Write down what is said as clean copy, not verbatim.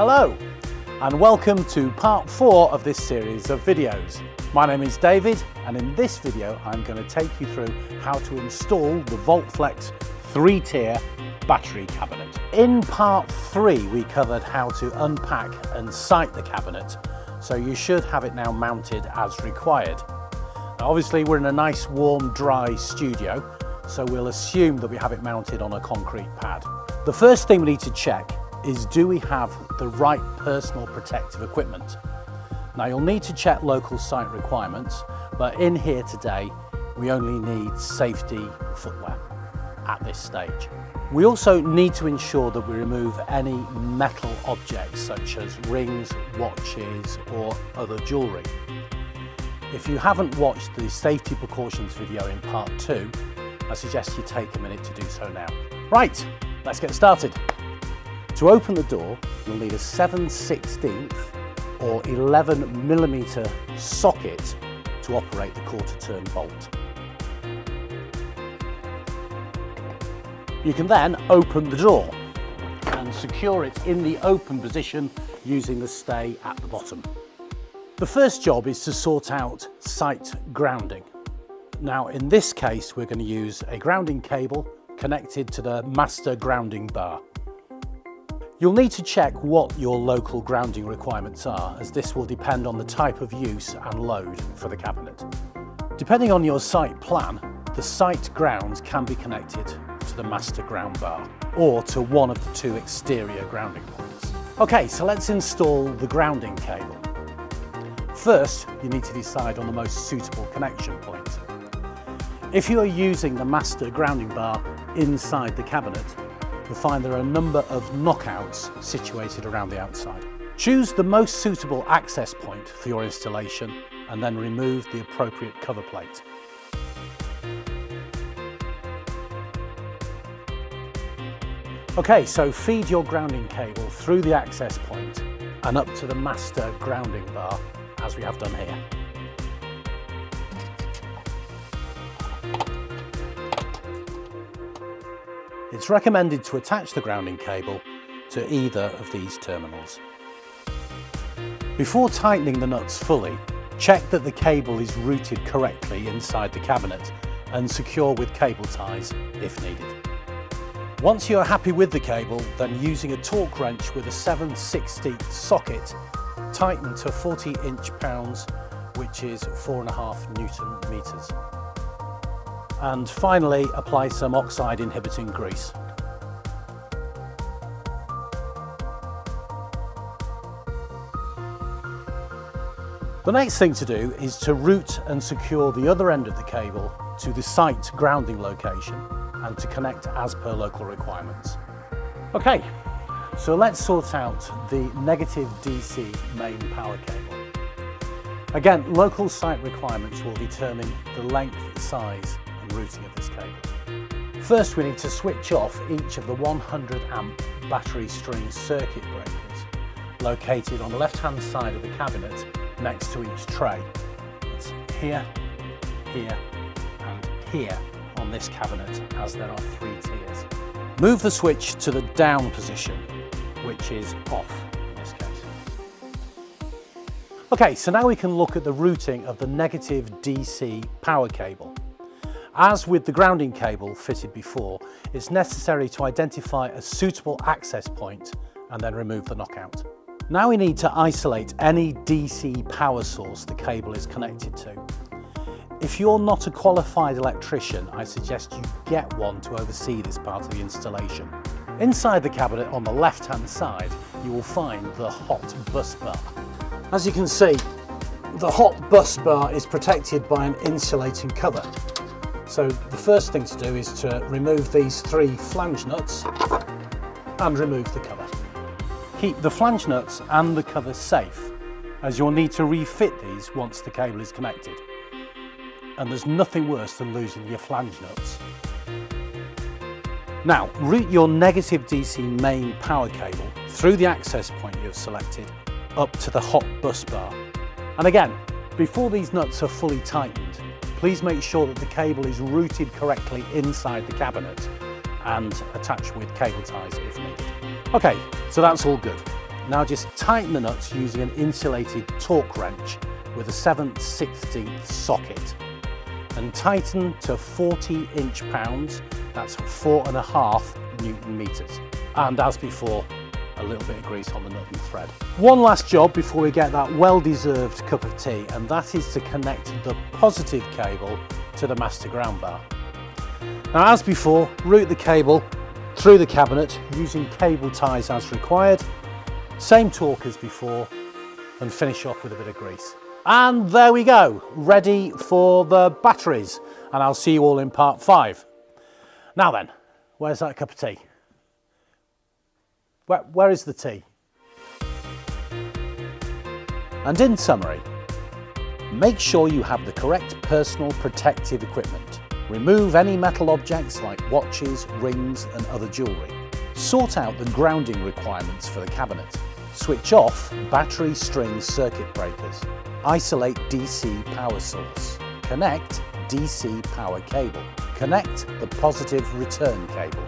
Hello and welcome to part 4 of this series of videos. My name is David and in this video I'm going to take you through how to install the VaultFlex 3-tier battery cabinet. In part 3 we covered how to unpack and site the cabinet, so you should have it now mounted as required. Now obviously we're in a nice warm dry studio, so we'll assume that we have it mounted on a concrete pad. The first thing we need to check is, do we have the right personal protective equipment? Now you'll need to check local site requirements, but in here today we only need safety footwear at this stage. We also need to ensure that we remove any metal objects such as rings, watches or other jewellery. If you haven't watched the safety precautions video in part 2, I suggest you take a minute to do so now. Right, let's get started. To open the door, you'll need a 7/16 or 11mm socket to operate the quarter-turn bolt. You can then open the door and secure it in the open position using the stay at the bottom. The first job is to sort out site grounding. Now in this case we're going to use a grounding cable connected to the master grounding bar. You'll need to check what your local grounding requirements are, as this will depend on the type of use and load for the cabinet. Depending on your site plan, the site grounds can be connected to the master ground bar or to one of the 2 exterior grounding points. Okay, so let's install the grounding cable. First, you need to decide on the most suitable connection point. If you are using the master grounding bar inside the cabinet, you'll find there are a number of knockouts situated around the outside. Choose the most suitable access point for your installation and then remove the appropriate cover plate. Okay, so feed your grounding cable through the access point and up to the master grounding bar as we have done here. It's recommended to attach the grounding cable to either of these terminals. Before tightening the nuts fully, check that the cable is routed correctly inside the cabinet and secure with cable ties if needed. Once you are happy with the cable, then using a torque wrench with a 7/16 socket, tighten to 40 inch-pounds, which is 4.5 Newton meters. And finally, apply some oxide inhibiting grease. The next thing to do is to route and secure the other end of the cable to the site grounding location and to connect as per local requirements. Okay, so let's sort out the negative DC main power cable. Again, local site requirements will determine the length, size and routing of this cable. First we need to switch off each of the 100 amp battery string circuit breakers located on the left hand side of the cabinet next to each tray. It's here, here and here on this cabinet, as there are 3 tiers. Move the switch to the down position, which is off in this case. Okay, so now we can look at the routing of the negative DC power cable. As with the grounding cable fitted before, it's necessary to identify a suitable access point and then remove the knockout. Now we need to isolate any DC power source the cable is connected to. If you're not a qualified electrician, I suggest you get one to oversee this part of the installation. Inside the cabinet on the left hand side, you will find the hot bus bar. As you can see, the hot bus bar is protected by an insulating cover. So the first thing to do is to remove these 3 flange nuts and remove the cover. Keep the flange nuts and the cover safe, as you'll need to refit these once the cable is connected. And there's nothing worse than losing your flange nuts. Now, route your negative DC main power cable through the access point you have selected up to the hot bus bar. And again, before these nuts are fully tightened, please make sure that the cable is routed correctly inside the cabinet and attached with cable ties if needed. Okay, so that's all good. Now just tighten the nuts using an insulated torque wrench with a 7/16 socket and tighten to 40 inch-pounds, that's 4.5 Newton meters. And as before, a little bit of grease on the nut and thread. One last job before we get that well-deserved cup of tea, and that is to connect the positive cable to the master ground bar. Now as before, route the cable through the cabinet using cable ties as required, same torque as before, and finish off with a bit of grease. And there we go, ready for the batteries, and I'll see you all in part 5. Now then, where's that cup of tea? Where is the tea? And in summary, make sure you have the correct personal protective equipment. Remove any metal objects like watches, rings and other jewellery. Sort out the grounding requirements for the cabinet. Switch off battery string circuit breakers. Isolate DC power source. Connect DC power cable. Connect the positive return cable.